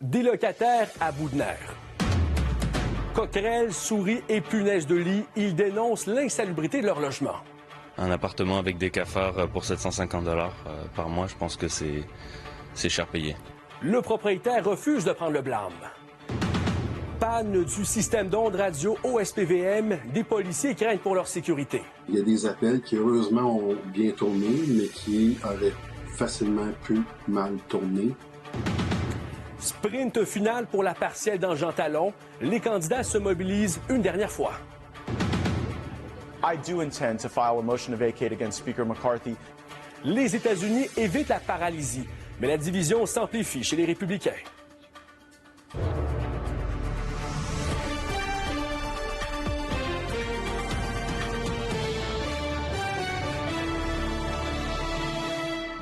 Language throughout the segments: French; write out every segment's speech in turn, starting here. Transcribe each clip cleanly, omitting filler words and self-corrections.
Des locataires à bout de nerfs. Coquerelles, souris et punaises de lit, ils dénoncent l'insalubrité de leur logement. Un appartement avec des cafards pour 750 $ par mois, je pense que c'est cher payé. Le propriétaire refuse de prendre le blâme. Panne du système d'ondes radio au SPVM, des policiers craignent pour leur sécurité. Il y a des appels qui heureusement ont bien tourné, mais qui auraient facilement pu mal tourner. Sprint final pour la partielle dans Jean Talon. Les candidats se mobilisent une dernière fois. I do intend to file a motion to vacate against Speaker McCarthy. Les États-Unis évitent la paralysie, mais la division s'amplifie chez les républicains.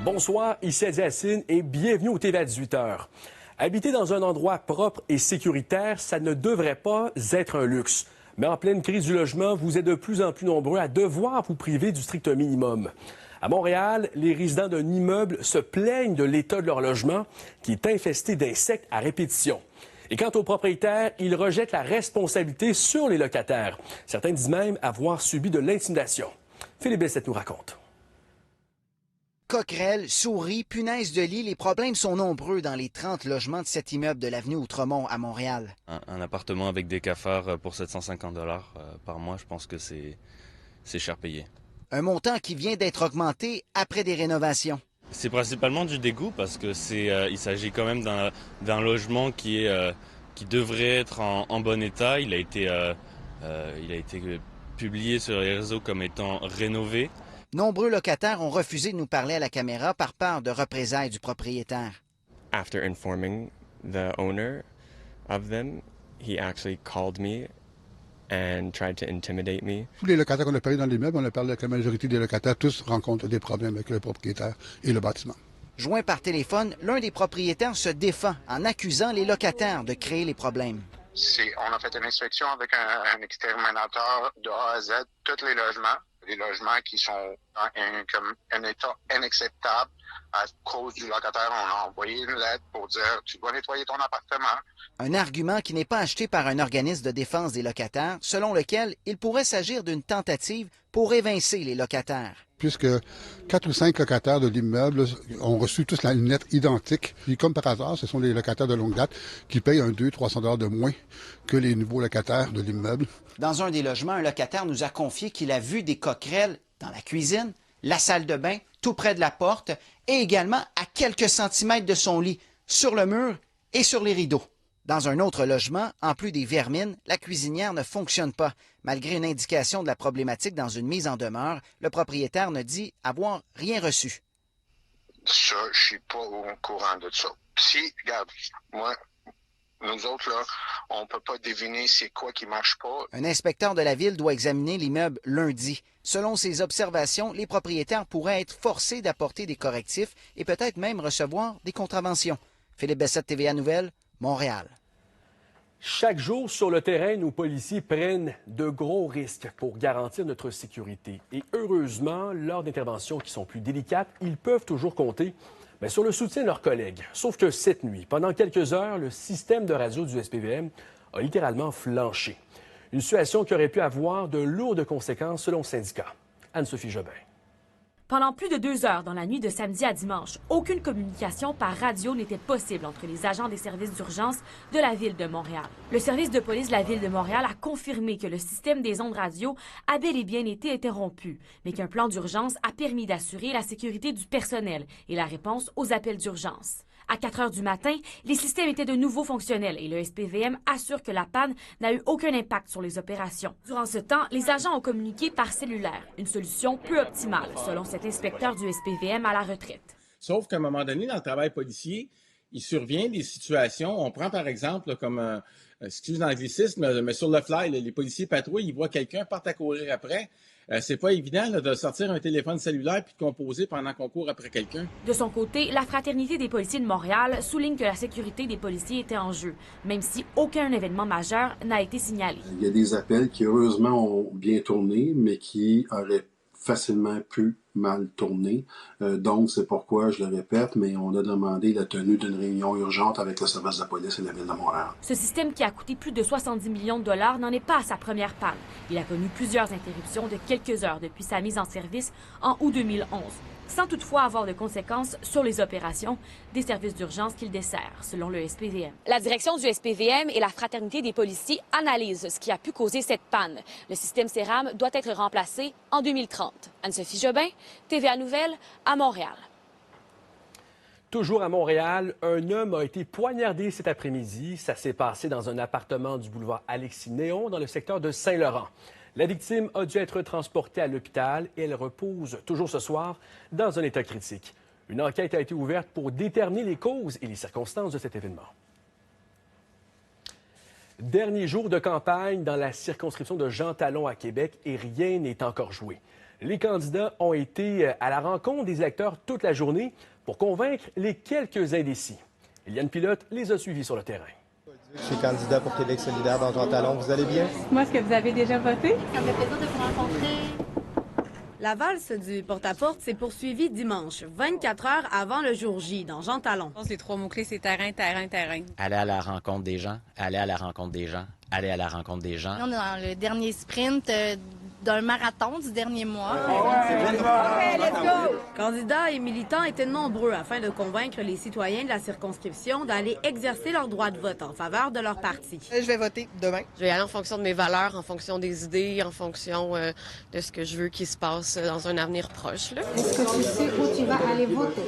Bonsoir, ici Adi Hassine et bienvenue au TV à 18h. Habiter dans un endroit propre et sécuritaire, ça ne devrait pas être un luxe. Mais en pleine crise du logement, vous êtes de plus en plus nombreux à devoir vous priver du strict minimum. À Montréal, les résidents d'un immeuble se plaignent de l'état de leur logement qui est infesté d'insectes à répétition. Et quant aux propriétaires, ils rejettent la responsabilité sur les locataires. Certains disent même avoir subi de l'intimidation. Philippe Bessette nous raconte. Coquerelles, souris, punaises de lit, les problèmes sont nombreux dans les 30 logements de cet immeuble de l'avenue Outremont à Montréal. Un appartement avec des cafards pour 750 $ par mois, je pense que c'est cher payé. Un montant qui vient d'être augmenté après des rénovations. C'est principalement du dégoût parce que il s'agit quand même d'un logement qui devrait être en bon état. Il a été publié sur les réseaux comme étant rénové. Nombreux locataires ont refusé de nous parler à la caméra par peur de représailles du propriétaire. After informing the owner of them, he actually called me and tried to intimidate me. Tous les locataires qu'on a parlé dans l'immeuble, on a parlé avec la majorité des locataires, tous rencontrent des problèmes avec le propriétaire et le bâtiment. Joint par téléphone, l'un des propriétaires se défend en accusant les locataires de créer les problèmes. On a fait une inspection avec un exterminateur de A à Z, tous les logements qui sont dans un état inacceptable. À cause du locataire, on a envoyé une lettre pour dire « Tu dois nettoyer ton appartement ». Un argument qui n'est pas acheté par un organisme de défense des locataires, selon lequel il pourrait s'agir d'une tentative pour évincer les locataires. Puisque 4 ou 5 locataires de l'immeuble ont reçu tous une lettre identique. Puis comme par hasard, ce sont les locataires de longue date qui payent 200-300 $ de moins que les nouveaux locataires de l'immeuble. Dans un des logements, un locataire nous a confié qu'il a vu des coquerelles dans la cuisine, la salle de bain, tout près de la porte et également à quelques centimètres de son lit, sur le mur et sur les rideaux. Dans un autre logement, en plus des vermines, la cuisinière ne fonctionne pas. Malgré une indication de la problématique dans une mise en demeure, le propriétaire ne dit avoir rien reçu. Ça, je suis pas au courant de ça. Si, regarde, nous autres, là, on peut pas deviner c'est quoi qui marche pas. Un inspecteur de la ville doit examiner l'immeuble lundi. Selon ses observations, les propriétaires pourraient être forcés d'apporter des correctifs et peut-être même recevoir des contraventions. Philippe Bessette, TVA Nouvelles, Montréal. Chaque jour sur le terrain, nos policiers prennent de gros risques pour garantir notre sécurité. Et heureusement, lors d'interventions qui sont plus délicates, ils peuvent toujours compter sur le soutien de leurs collègues. Sauf que cette nuit, pendant quelques heures, le système de radio du SPVM a littéralement flanché. Une situation qui aurait pu avoir de lourdes conséquences selon le syndicat. Anne-Sophie Jobin. Pendant plus de 2 heures dans la nuit de samedi à dimanche, aucune communication par radio n'était possible entre les agents des services d'urgence de la Ville de Montréal. Le service de police de la Ville de Montréal a confirmé que le système des ondes radio a bel et bien été interrompu, mais qu'un plan d'urgence a permis d'assurer la sécurité du personnel et la réponse aux appels d'urgence. À 4 heures du matin, les systèmes étaient de nouveau fonctionnels et le SPVM assure que la panne n'a eu aucun impact sur les opérations. Durant ce temps, les agents ont communiqué par cellulaire, une solution peu optimale, selon cet inspecteur du SPVM à la retraite. Sauf qu'à un moment donné, dans le travail policier, il survient des situations. On prend par exemple comme, excuse l'anglicisme, mais sur le fly, les policiers patrouillent, ils voient quelqu'un, partent à courir après. C'est pas évident là, de sortir un téléphone cellulaire puis de composer pendant qu'on court après quelqu'un. De son côté, la Fraternité des policiers de Montréal souligne que la sécurité des policiers était en jeu, même si aucun événement majeur n'a été signalé. Il y a des appels qui heureusement ont bien tourné, mais qui auraient facilement pu mal tourner. Donc, c'est pourquoi, je le répète, mais on a demandé la tenue d'une réunion urgente avec le service de police et la Ville de Montréal. Ce système qui a coûté plus de 70 millions de dollars n'en est pas à sa première panne. Il a connu plusieurs interruptions de quelques heures depuis sa mise en service en août 2011, sans toutefois avoir de conséquences sur les opérations des services d'urgence qu'il dessert, selon le SPVM. La direction du SPVM et la Fraternité des policiers analysent ce qui a pu causer cette panne. Le système CERAM doit être remplacé en 2030. Anne-Sophie Jobin, TVA Nouvelles, à Montréal. Toujours à Montréal, un homme a été poignardé cet après-midi. Ça s'est passé dans un appartement du boulevard Alexis-Néon, dans le secteur de Saint-Laurent. La victime a dû être transportée à l'hôpital et elle repose toujours ce soir dans un état critique. Une enquête a été ouverte pour déterminer les causes et les circonstances de cet événement. Dernier jour de campagne dans la circonscription de Jean Talon à Québec et rien n'est encore joué. Les candidats ont été à la rencontre des électeurs toute la journée pour convaincre les quelques indécis. Eliane Pilote les a suivis sur le terrain. Je suis candidat pour Québec solidaire dans Jean Talon. Vous allez bien? Moi, est-ce que vous avez déjà voté? Ça me fait plaisir de vous rencontrer. La valse du porte-à-porte s'est poursuivie dimanche, 24 heures avant le jour J, dans Jean Talon. Les trois mots-clés, c'est terrain, terrain, terrain. Aller à la rencontre des gens, aller à la rencontre des gens, aller à la rencontre des gens. On est dans le dernier sprint d'un marathon du dernier mois. Okay, let's go! Candidats et militants étaient nombreux afin de convaincre les citoyens de la circonscription d'aller exercer leur droit de vote en faveur de leur parti. Je vais voter demain. Je vais aller en fonction de mes valeurs, en fonction des idées, en fonction de ce que je veux qu'il se passe dans un avenir proche. Est-ce que tu sais où tu vas aller voter?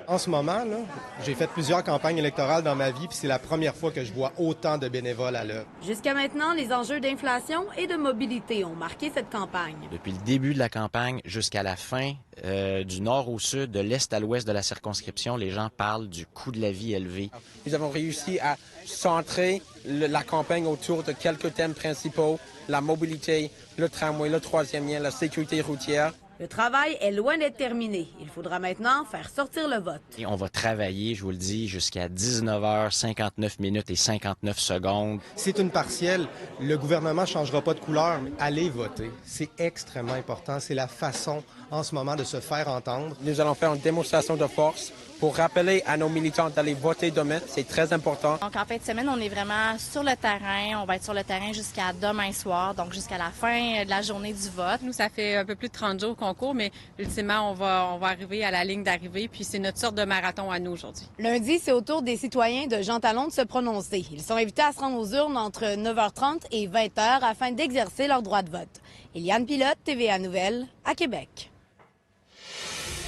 En ce moment, là, j'ai fait plusieurs campagnes électorales dans ma vie, puis c'est la première fois que je vois autant de bénévoles à l'œuvre. Jusqu'à maintenant, les enjeux d'inflation et de mobilité ont marqué cette campagne. Depuis le début de la campagne jusqu'à la fin, du nord au sud, de l'est à l'ouest de la circonscription, les gens parlent du coût de la vie élevé. Nous avons réussi à centrer la campagne autour de quelques thèmes principaux, la mobilité, le tramway, le troisième lien, la sécurité routière. Le travail est loin d'être terminé. Il faudra maintenant faire sortir le vote. Et on va travailler, je vous le dis, jusqu'à 19h59 minutes et 59 secondes. C'est une partielle. Le gouvernement ne changera pas de couleur, mais allez voter. C'est extrêmement important. C'est la façon, en ce moment, de se faire entendre. Nous allons faire une démonstration de force pour rappeler à nos militants d'aller voter demain. C'est très important. Donc, en fin de semaine, on est vraiment sur le terrain. On va être sur le terrain jusqu'à demain soir, donc jusqu'à la fin de la journée du vote. Nous, ça fait un peu plus de 30 jours qu'on court, mais ultimement, on va arriver à la ligne d'arrivée, puis c'est notre sorte de marathon à nous aujourd'hui. Lundi, c'est au tour des citoyens de Jean Talon de se prononcer. Ils sont invités à se rendre aux urnes entre 9h30 et 20h afin d'exercer leur droit de vote. Eliane Pilote, TVA Nouvelles, à Québec.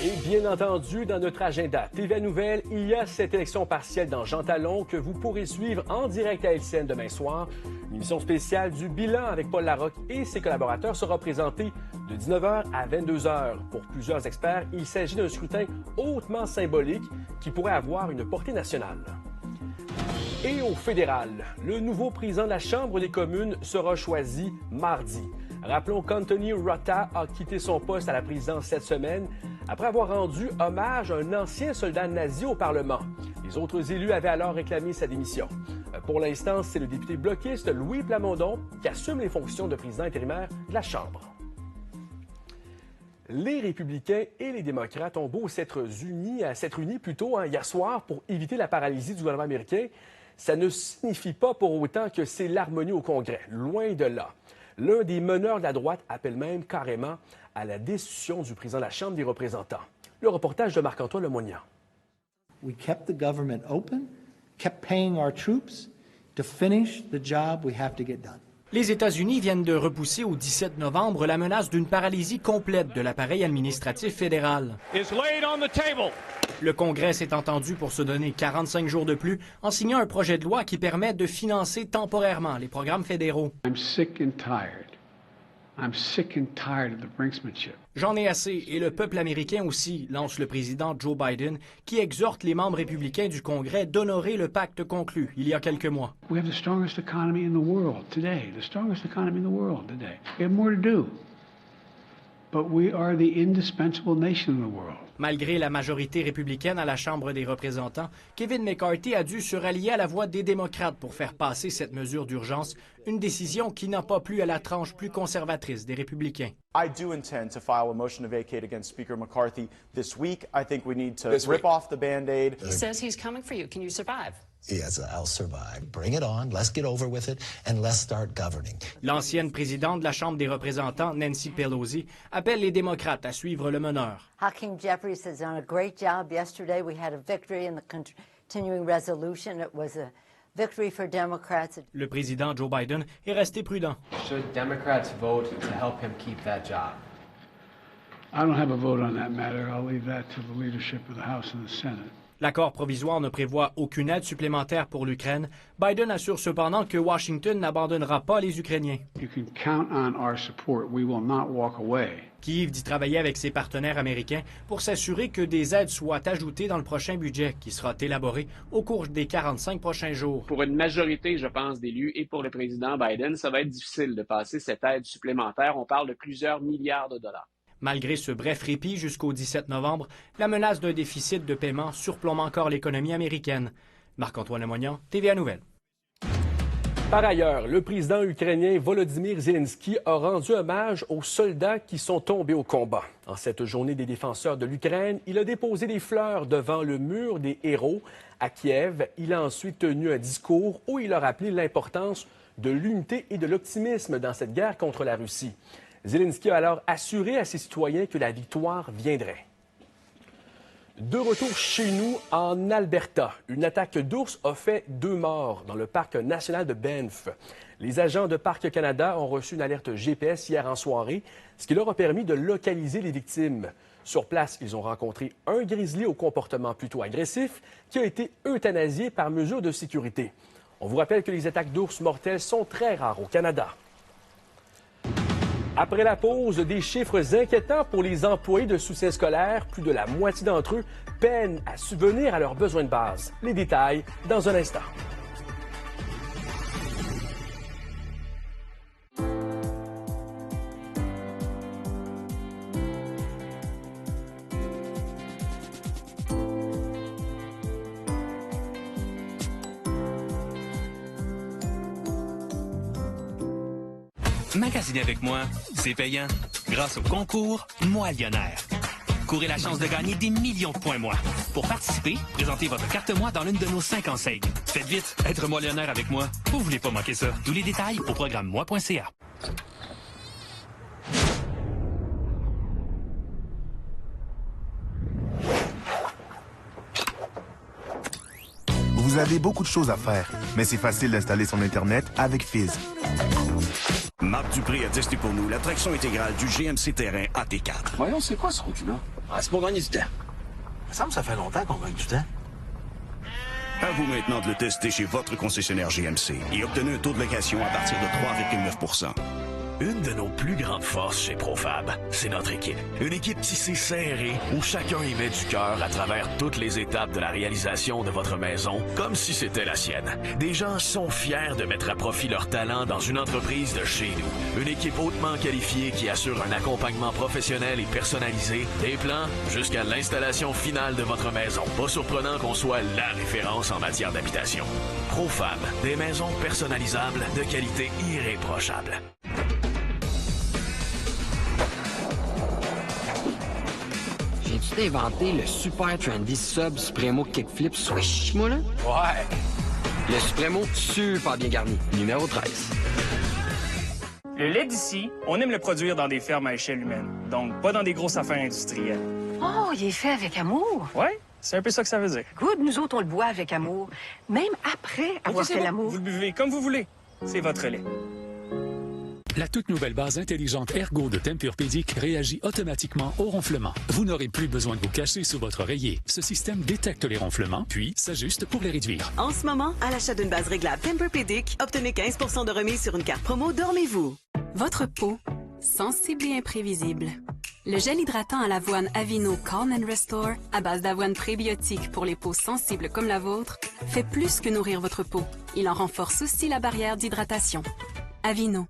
Et bien entendu, dans notre agenda TVA Nouvelles, il y a cette élection partielle dans Jean Talon que vous pourrez suivre en direct à LCN demain soir. Une émission spéciale du bilan avec Paul Larocque et ses collaborateurs sera présentée de 19h à 22h. Pour plusieurs experts, il s'agit d'un scrutin hautement symbolique qui pourrait avoir une portée nationale. Et au fédéral, le nouveau président de la Chambre des communes sera choisi mardi. Rappelons qu'Anthony Rota a quitté son poste à la présidence cette semaine après avoir rendu hommage à un ancien soldat nazi au Parlement. Les autres élus avaient alors réclamé sa démission. Pour l'instant, c'est le député bloquiste Louis Plamondon qui assume les fonctions de président intérimaire de la Chambre. Les républicains et les démocrates ont beau s'être unis hier soir pour éviter la paralysie du gouvernement américain. Ça ne signifie pas pour autant que c'est l'harmonie au Congrès, loin de là. L'un des meneurs de la droite appelle même carrément à la destitution du président de la Chambre des représentants. Le reportage de Marc-Antoine Lemoignan. We kept the government open, kept paying our troops to finish the job we have to get done. Les États-Unis viennent de repousser au 17 novembre la menace d'une paralysie complète de l'appareil administratif fédéral. Le Congrès s'est entendu pour se donner 45 jours de plus en signant un projet de loi qui permet de financer temporairement les programmes fédéraux. J'en ai assez, et le peuple américain aussi, lance le président Joe Biden, qui exhorte les membres républicains du Congrès d'honorer le pacte conclu il y a quelques mois. We have the strongest economy in the world today. The strongest economy in the world today. We have more to do. but we are the indispensable nation in the world. Malgré la majorité républicaine à la Chambre des représentants, Kevin McCarthy a dû se rallier à la voix des démocrates pour faire passer cette mesure d'urgence, une décision qui n'a pas plu à la tranche plus conservatrice des républicains. I do intend to file a motion to vacate against Speaker McCarthy this week. I think we need to rip off the Band-Aid. He says he's coming for you. Can you survive? Yes, I'll survive. Bring it on. Let's get over with it and let's start governing. L'ancienne présidente de la Chambre des représentants, Nancy Pelosi, appelle les démocrates à suivre le meneur. Hakeem Jeffries has done a great job. Yesterday we had a victory in the continuing resolution. It was a victory for Democrats. Le président Joe Biden est resté prudent. Should Democrats vote to help him keep that job? I don't have a vote on that matter. I'll leave that to the leadership of the House and the Senate. L'accord provisoire ne prévoit aucune aide supplémentaire pour l'Ukraine. Biden assure cependant que Washington n'abandonnera pas les Ukrainiens. You can count on our support. We will not walk away. Kyiv dit travailler avec ses partenaires américains pour s'assurer que des aides soient ajoutées dans le prochain budget qui sera élaboré au cours des 45 prochains jours. Pour une majorité, je pense, d'élus et pour le président Biden, ça va être difficile de passer cette aide supplémentaire. On parle de plusieurs milliards de dollars. Malgré ce bref répit jusqu'au 17 novembre, la menace d'un déficit de paiement surplombe encore l'économie américaine. Marc-Antoine Lemoignan, TVA Nouvelles. Par ailleurs, le président ukrainien Volodymyr Zelensky a rendu hommage aux soldats qui sont tombés au combat. En cette journée des défenseurs de l'Ukraine, il a déposé des fleurs devant le mur des héros à Kiev. Il a ensuite tenu un discours où il a rappelé l'importance de l'unité et de l'optimisme dans cette guerre contre la Russie. Zelensky a alors assuré à ses citoyens que la victoire viendrait. De retour chez nous, en Alberta, une attaque d'ours a fait 2 morts dans le parc national de Banff. Les agents de Parc Canada ont reçu une alerte GPS hier en soirée, ce qui leur a permis de localiser les victimes. Sur place, ils ont rencontré un grizzly au comportement plutôt agressif qui a été euthanasié par mesure de sécurité. On vous rappelle que les attaques d'ours mortels sont très rares au Canada. Après la pause, des chiffres inquiétants pour les employés de soutien scolaire. Plus de la moitié d'entre eux peinent à subvenir à leurs besoins de base. Les détails dans un instant. Magasiner avec moi, c'est payant. Grâce au concours Moi Lionnaire. Courez la chance de gagner des millions de points Moi. Pour participer, présentez votre carte Moi dans l'une de nos 5 enseignes. Faites vite, être Moi Lionnaire avec moi. Vous voulez pas manquer ça. Tous les détails au programme moi.ca. Vous avez beaucoup de choses à faire, mais c'est facile d'installer son Internet avec Fizz. Marc Dupré a testé pour nous l'attraction intégrale du GMC Terrain AT4. Voyons, c'est quoi ce route-là? C'est pour gagner du temps. Il me semble que ça fait longtemps qu'on gagne du temps. À vous maintenant de le tester chez votre concessionnaire GMC et obtenez un taux de location à partir de 3,9 %. Une de nos plus grandes forces chez Profab, c'est notre équipe. Une équipe tissée serrée où chacun y met du cœur à travers toutes les étapes de la réalisation de votre maison, comme si c'était la sienne. Des gens sont fiers de mettre à profit leur talent dans une entreprise de chez nous. Une équipe hautement qualifiée qui assure un accompagnement professionnel et personnalisé, des plans jusqu'à l'installation finale de votre maison. Pas surprenant qu'on soit la référence en matière d'habitation. Profab, des maisons personnalisables de qualité irréprochable. J'ai-tu inventé le super trendy Sub Supremo Kickflip Swish, moi, là? Ouais! Le Supremo super bien garni, numéro 13. Le lait d'ici, on aime le produire dans des fermes à échelle humaine, donc pas dans des grosses affaires industrielles. Oh, il est fait avec amour. Ouais, c'est un peu ça que ça veut dire. Good, nous autres, on le boit avec amour. Même après avoir fait l'amour. Vous le buvez comme vous voulez. C'est votre lait. La toute nouvelle base intelligente Ergo de Tempur-Pedic réagit automatiquement au ronflement. Vous n'aurez plus besoin de vous cacher sous votre oreiller. Ce système détecte les ronflements, puis s'ajuste pour les réduire. En ce moment, à l'achat d'une base réglable Tempur-Pedic, obtenez 15 % de remise sur une carte promo Dormez-vous. Votre peau, sensible et imprévisible. Le gel hydratant à l'avoine Aveeno Calm & Restore, à base d'avoine prébiotique pour les peaux sensibles comme la vôtre, fait plus que nourrir votre peau. Il en renforce aussi la barrière d'hydratation. Aveeno.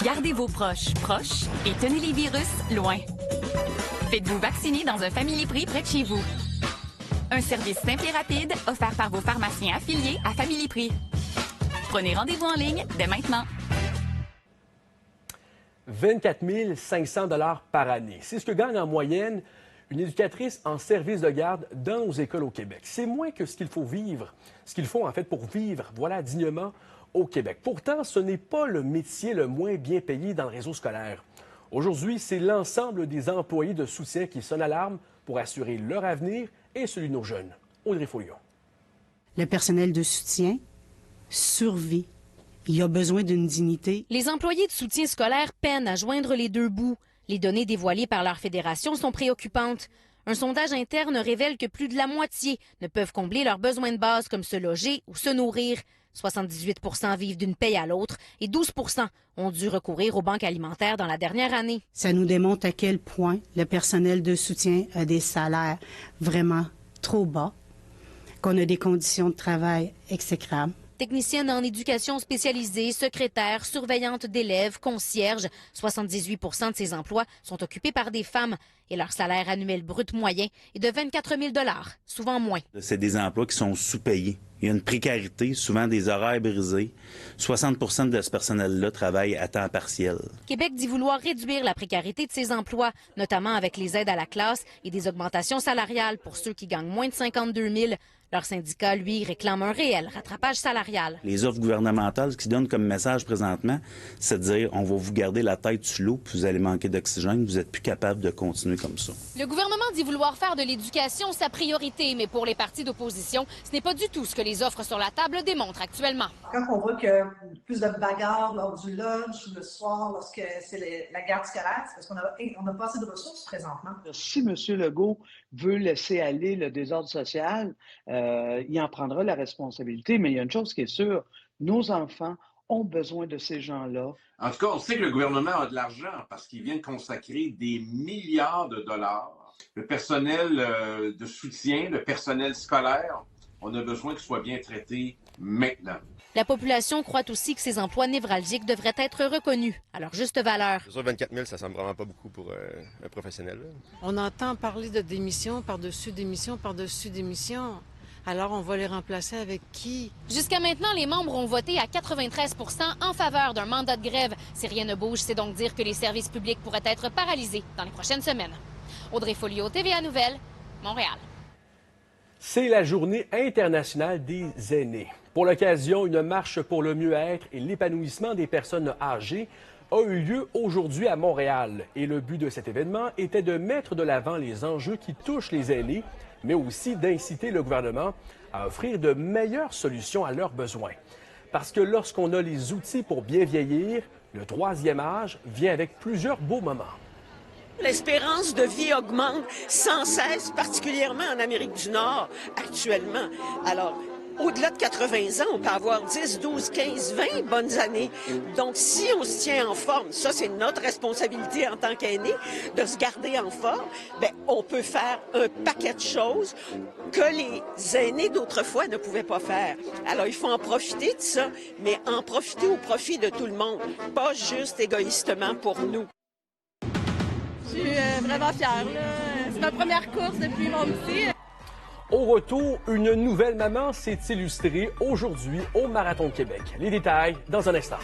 Gardez vos proches proches et tenez les virus loin. Faites-vous vacciner dans un Family Prix près de chez vous. Un service simple et rapide offert par vos pharmaciens affiliés à Family Prix. Prenez rendez-vous en ligne dès maintenant. 24 500 $ par année. C'est ce que gagne en moyenne une éducatrice en service de garde dans nos écoles au Québec. C'est moins que ce qu'il faut en fait pour vivre, voilà, dignement au Québec. Pourtant, ce n'est pas le métier le moins bien payé dans le réseau scolaire. Aujourd'hui, c'est l'ensemble des employés de soutien qui sonnent l'alarme pour assurer leur avenir et celui de nos jeunes. Audrey Follion. Le personnel de soutien survit. Il a besoin d'une dignité. Les employés de soutien scolaire peinent à joindre les deux bouts. Les données dévoilées par leur fédération sont préoccupantes. Un sondage interne révèle que plus de la moitié ne peuvent combler leurs besoins de base comme se loger ou se nourrir. 78 % vivent d'une paye à l'autre et 12 % ont dû recourir aux banques alimentaires dans la dernière année. Ça nous démontre à quel point le personnel de soutien a des salaires vraiment trop bas, qu'on a des conditions de travail exécrables. Technicienne en éducation spécialisée, secrétaire, surveillante d'élèves, concierge, 78 % de ces emplois sont occupés par des femmes et leur salaire annuel brut moyen est de 24 000 $, souvent moins. C'est des emplois qui sont sous-payés. Il y a une précarité, souvent des horaires brisés. 60 % de ce personnel-là travaille à temps partiel. Québec dit vouloir réduire la précarité de ces emplois, notamment avec les aides à la classe et des augmentations salariales pour ceux qui gagnent moins de 52 000. Leur syndicat, lui, réclame un réel rattrapage salarial. Les offres gouvernementales, ce qu'ils donnent comme message présentement, c'est de dire on va vous garder la tête sous l'eau, puis vous allez manquer d'oxygène, vous n'êtes plus capable de continuer comme ça. Le gouvernement dit vouloir faire de l'éducation sa priorité, mais pour les partis d'opposition, ce n'est pas du tout ce que les offres sur la table démontrent actuellement. Quand on voit que plus de bagarres lors du lunch ou le soir, lorsque c'est la garde scolaire, c'est parce qu'on n'a pas assez de ressources présentement. Si M. Legault veut laisser aller le désordre social, il en prendra la responsabilité, mais il y a une chose qui est sûre, nos enfants ont besoin de ces gens-là. En tout cas, on sait que le gouvernement a de l'argent parce qu'il vient de consacrer des milliards de dollars. Le personnel de soutien, le personnel scolaire, on a besoin qu'il soit bien traité maintenant. La population croit aussi que ces emplois névralgiques devraient être reconnus à leur juste valeur. C'est sûr, 24 000, ça semble vraiment pas beaucoup pour un professionnel. Là. On entend parler de démission par-dessus démission par-dessus démission. Alors, on va les remplacer avec qui? Jusqu'à maintenant, les membres ont voté à 93 % en faveur d'un mandat de grève. Si rien ne bouge, c'est donc dire que les services publics pourraient être paralysés dans les prochaines semaines. Audrey Folliot, TVA Nouvelles, Montréal. C'est la Journée internationale des aînés. Pour l'occasion, une marche pour le mieux-être et l'épanouissement des personnes âgées a eu lieu aujourd'hui à Montréal. Et le but de cet événement était de mettre de l'avant les enjeux qui touchent les aînés, mais aussi d'inciter le gouvernement à offrir de meilleures solutions à leurs besoins. Parce que lorsqu'on a les outils pour bien vieillir, le troisième âge vient avec plusieurs beaux moments. L'espérance de vie augmente sans cesse, particulièrement en Amérique du Nord actuellement. Alors, au-delà de 80 ans, on peut avoir 10, 12, 15, 20 bonnes années. Donc, si on se tient en forme, ça, c'est notre responsabilité en tant qu'aîné, de se garder en forme, bien, on peut faire un paquet de choses que les aînés d'autrefois ne pouvaient pas faire. Alors, il faut en profiter de ça, mais en profiter au profit de tout le monde, pas juste égoïstement pour nous. Je suis vraiment fière. C'est ma première course depuis mon petit. Au retour, une nouvelle maman s'est illustrée aujourd'hui au Marathon de Québec. Les détails dans un instant.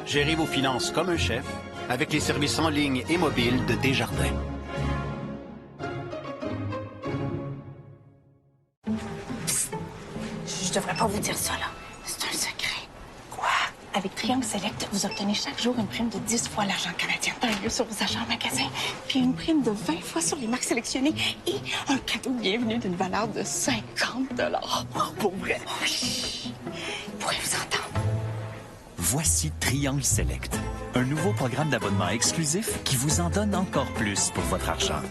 Gérez vos finances comme un chef avec les services en ligne et mobiles de Desjardins. Je devrais pas vous dire ça, là. C'est un secret. Quoi? Avec Triangle Select, Vous obtenez chaque jour une prime de 10 fois l'argent canadien Tiger sur vos achats en magasin, puis une prime de 20 fois sur les marques sélectionnées et un cadeau de bienvenue d'une valeur de 50 $. Pour vrai. Vous pourrez vous entendre. Voici Triangle Select, un nouveau programme d'abonnement exclusif qui vous en donne encore plus pour votre argent.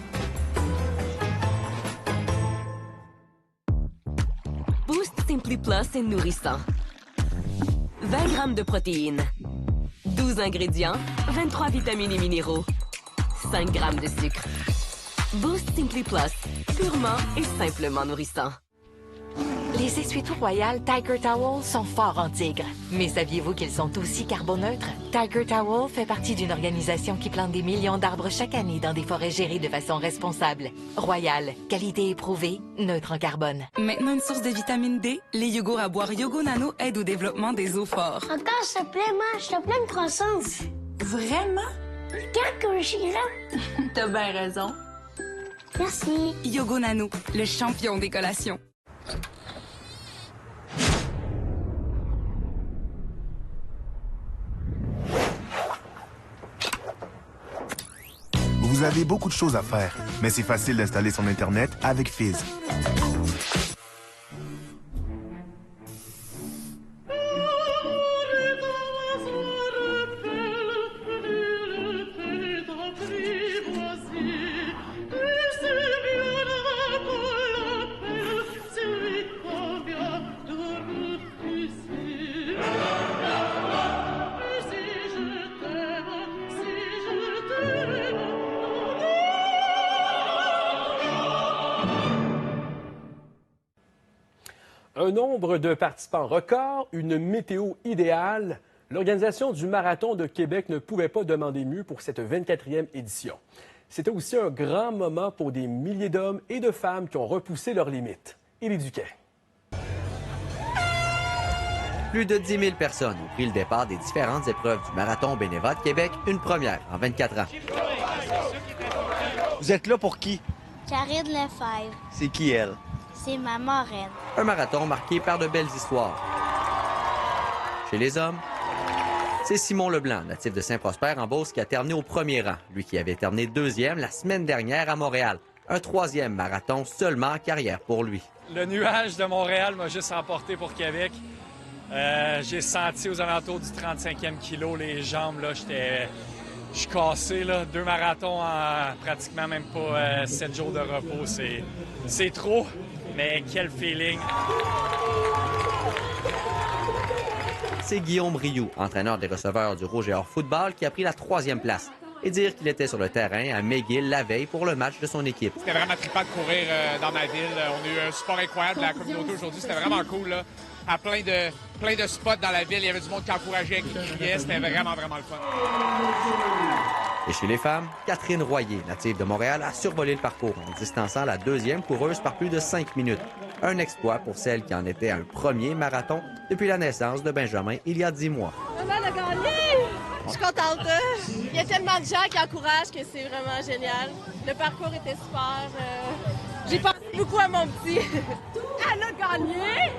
Boost Simply Plus est nourrissant. 20 grammes de protéines, 12 ingrédients, 23 vitamines et minéraux, 5 grammes de sucre. Boost Simply Plus, purement et simplement nourrissant. Les essuie-tout Royal Tiger Towel sont forts en tigre. Mais saviez-vous qu'ils sont aussi carboneutres? Tiger Towel fait partie d'une organisation qui plante des millions d'arbres chaque année dans des forêts gérées de façon responsable. Royal, qualité éprouvée, neutre en carbone. Maintenant une source de vitamine D, les yogourts à boire Yogo Nano aident au développement des os forts. Encore, s'il te plaît, ma, je te plains de croissance. Vraiment? Regarde comme je suis là. T'as bien raison. Merci. Yogo Nano, le champion des collations. Vous avez beaucoup de choses à faire, mais c'est facile d'installer son Internet avec Fizz. Un nombre de participants record, une météo idéale. L'organisation du Marathon de Québec ne pouvait pas demander mieux pour cette 24e édition. C'était aussi un grand moment pour des milliers d'hommes et de femmes qui ont repoussé leurs limites. Élie Duquet. Plus de 10 000 personnes ont pris le départ des différentes épreuves du Marathon Bénéva de Québec, une première en 24 ans. Vous êtes là pour qui? Karine Lefebvre. C'est qui, elle? C'est ma marraine. Un marathon marqué par de belles histoires. Chez les hommes, c'est Simon Leblanc, natif de Saint-Prosper en Beauce, qui a terminé au premier rang. Lui qui avait terminé deuxième la semaine dernière à Montréal. Un troisième marathon seulement en carrière pour lui. Le nuage de Montréal m'a juste emporté pour Québec. J'ai senti aux alentours du 35e kilo les jambes, là, je suis cassé, là. 2 marathons en pratiquement même pas 7 jours de repos. C'est trop, mais quel feeling! C'est Guillaume Rioux, entraîneur des receveurs du Rouge et Or Football, qui a pris la 3e place. Et dire qu'il était sur le terrain à McGill la veille pour le match de son équipe. C'était vraiment trippant de courir dans ma ville. On a eu un support incroyable de la communauté aujourd'hui. C'était vraiment cool, là. À plein de spots dans la ville. Il y avait du monde qui encourageait, qui criait. C'était vraiment, vraiment le fun. Et chez les femmes, Catherine Royer, native de Montréal, a survolé le parcours en distançant la 2e coureuse par plus de 5 minutes. Un exploit pour celle qui en était un premier marathon depuis la naissance de Benjamin il y a 10 mois. Maman a gagné! Je suis contente. Il y a tellement de gens qui encouragent que c'est vraiment génial. Le parcours était super. J'ai pensé beaucoup à mon petit. Elle a gagné!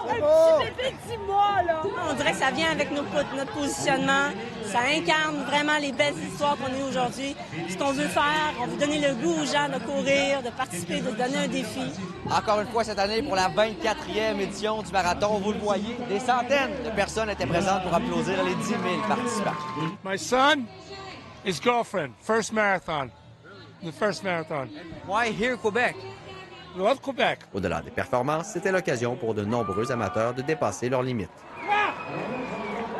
Un petit bébé de 10 mois, là! On dirait que ça vient avec notre positionnement. Ça incarne vraiment les belles histoires qu'on est aujourd'hui. Ce qu'on veut faire, on veut donner le goût aux gens de courir, de participer, de se donner un défi. Encore une fois cette année, pour la 24e édition du marathon, vous le voyez, des centaines de personnes étaient présentes pour applaudir les 10 000 participants. My son, his girlfriend, first marathon. The first marathon. Why here, Quebec? Love Quebec. Au-delà des performances, c'était l'occasion pour de nombreux amateurs de dépasser leurs limites.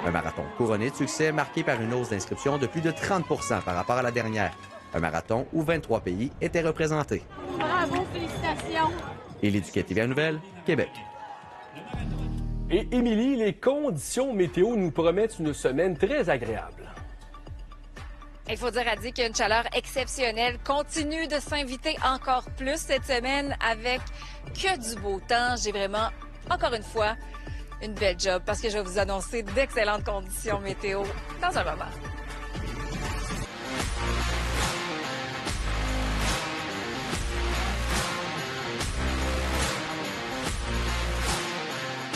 Un marathon couronné de succès marqué par une hausse d'inscription de plus de 30 % par rapport à la dernière. Un marathon où 23 pays étaient représentés. Bravo, félicitations! Élie Duquet, TVA Nouvelles, Québec. Et Émilie, les conditions météo nous promettent une semaine très agréable. Il faut dire à dire qu'il y a une chaleur exceptionnelle. Continue de s'inviter encore plus cette semaine avec que du beau temps. J'ai vraiment, encore une fois, une belle job parce que je vais vous annoncer d'excellentes conditions météo dans un moment.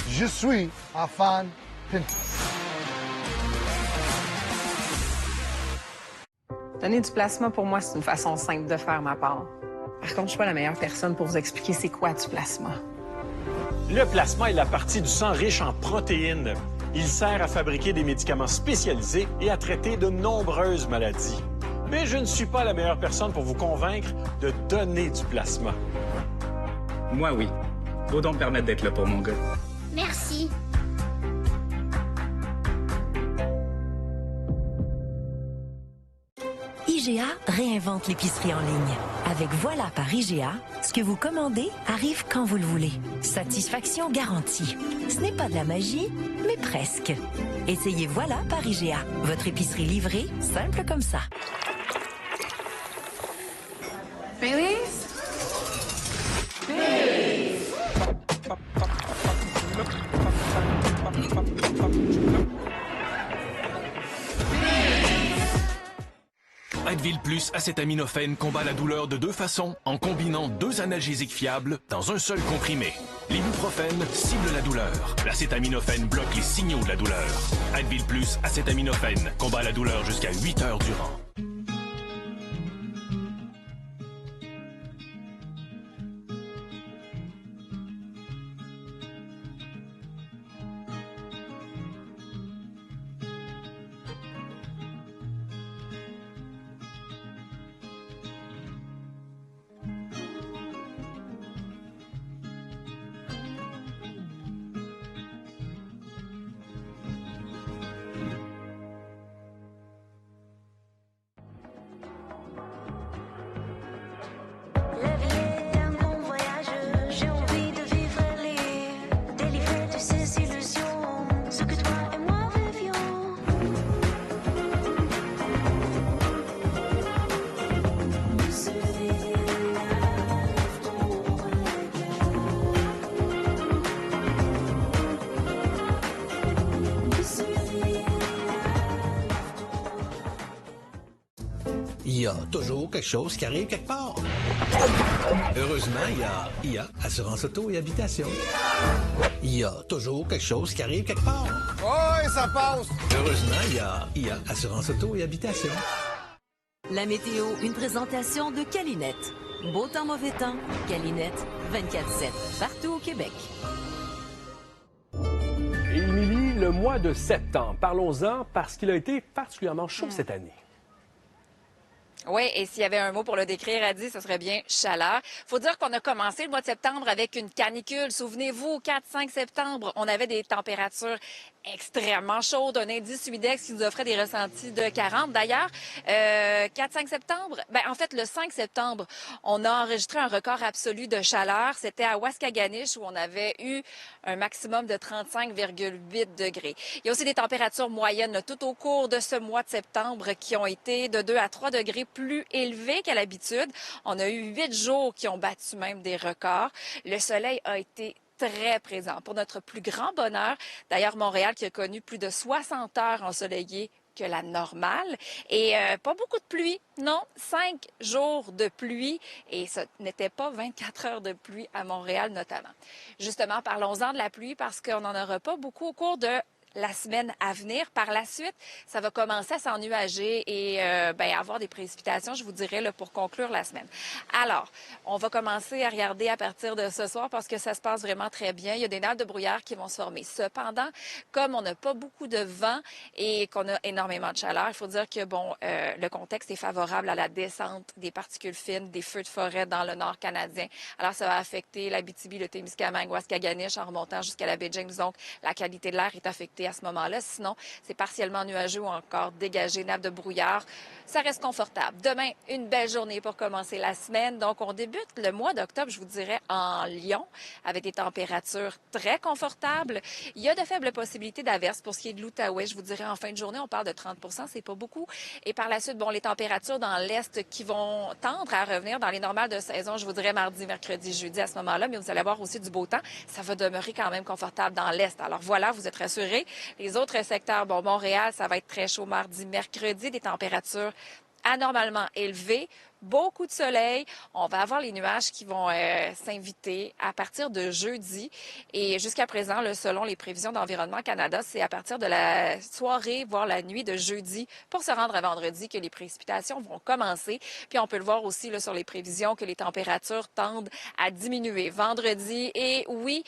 Je suis un fan Pinterest. Donner du plasma, pour moi, c'est une façon simple de faire ma part. Par contre, je suis pas la meilleure personne pour vous expliquer c'est quoi du plasma. Le plasma est la partie du sang riche en protéines. Il sert à fabriquer des médicaments spécialisés et à traiter de nombreuses maladies. Mais je ne suis pas la meilleure personne pour vous convaincre de donner du plasma. Moi, oui. Faut donc me permettre d'être là pour mon gars. Merci. IGA réinvente l'épicerie en ligne. Avec Voilà par IGA, ce que vous commandez arrive quand vous le voulez. Satisfaction garantie. Ce n'est pas de la magie, mais presque. Essayez Voilà par IGA. Votre épicerie livrée, simple comme ça. Baileys? Advil Plus acétaminophène combat la douleur de deux façons en combinant deux analgésiques fiables dans un seul comprimé. L'ibuprofène cible la douleur. L'acétaminophène bloque les signaux de la douleur. Advil Plus acétaminophène combat la douleur jusqu'à 8 heures durant. Il y a toujours quelque chose qui arrive quelque part. Heureusement, il y a IA, Assurance Auto et Habitation. Il y a toujours quelque chose qui arrive quelque part. Ouais, ça passe! Heureusement, il y a IA, Assurance Auto et Habitation. La météo, une présentation de Calinette. Beau temps, mauvais temps, Calinette, 24/7, partout au Québec. Et Émilie, le mois de septembre, parlons-en parce qu'il a été particulièrement chaud cette année. Oui, et s'il y avait un mot pour le décrire, elle dit, ce serait bien chaleur. Faut dire qu'on a commencé le mois de septembre avec une canicule. Souvenez-vous, 4-5 septembre, on avait des températures extrêmement chaudes, un indice humidex qui nous offrait des ressentis de 40. D'ailleurs, 4-5 septembre, en fait, le 5 septembre, on a enregistré un record absolu de chaleur. C'était à Waskaganish où on avait eu un maximum de 35,8 degrés. Il y a aussi des températures moyennes tout au cours de ce mois de septembre qui ont été de 2 à 3 degrés plus élevées qu'à l'habitude. On a eu 8 jours qui ont battu même des records. Le soleil a été très présent pour notre plus grand bonheur. D'ailleurs, Montréal qui a connu plus de 60 heures ensoleillées que la normale. Et pas beaucoup de pluie, non, 5 jours de pluie. Et ce n'était pas 24 heures de pluie à Montréal notamment. Justement, parlons-en de la pluie parce qu'on n'en aura pas beaucoup au cours de la semaine à venir. Par la suite, ça va commencer à s'ennuager et avoir des précipitations, je vous dirais, là, pour conclure la semaine. Alors, on va commencer à regarder à partir de ce soir parce que ça se passe vraiment très bien. Il y a des nappes de brouillard qui vont se former. Cependant, comme on n'a pas beaucoup de vent et qu'on a énormément de chaleur, il faut dire que, le contexte est favorable à la descente des particules fines, des feux de forêt dans le nord canadien. Alors, ça va affecter l'Abitibi, le Témiscamingue, Waskaganish en remontant jusqu'à la baie James. Donc, la qualité de l'air est affectée à ce moment-là. Sinon, c'est partiellement nuageux ou encore dégagé, nappe de brouillard. Ça reste confortable. Demain, une belle journée pour commencer la semaine. Donc, on débute le mois d'octobre, je vous dirais, en Lyon, avec des températures très confortables. Il y a de faibles possibilités d'averses pour ce qui est de l'Outaouais. Je vous dirais, en fin de journée, on parle de 30 %, c'est pas beaucoup. Et par la suite, les températures dans l'Est qui vont tendre à revenir dans les normales de saison, je vous dirais mardi, mercredi, jeudi à ce moment-là. Mais vous allez avoir aussi du beau temps. Ça va demeurer quand même confortable dans l'Est. Alors voilà, vous êtes rassurés. Les autres secteurs, Montréal, ça va être très chaud mardi, mercredi, des températures anormalement élevées. beaucoup de soleil. On va avoir les nuages qui vont s'inviter à partir de jeudi. Et jusqu'à présent, là, selon les prévisions d'Environnement Canada, c'est à partir de la soirée, voire la nuit de jeudi, pour se rendre à vendredi, que les précipitations vont commencer. Puis on peut le voir aussi là, sur les prévisions que les températures tendent à diminuer vendredi. Et oui,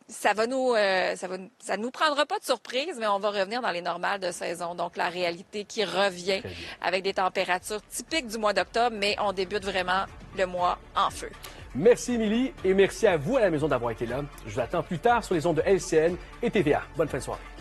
ça nous prendra pas de surprise, mais on va revenir dans les normales de saison. Donc, la réalité qui revient avec des températures typiques du mois d'octobre, mais on débute vraiment le mois en feu. Merci, Émilie, et merci à vous à la maison d'avoir été là. Je vous attends plus tard sur les ondes de LCN et TVA. Bonne fin de soirée.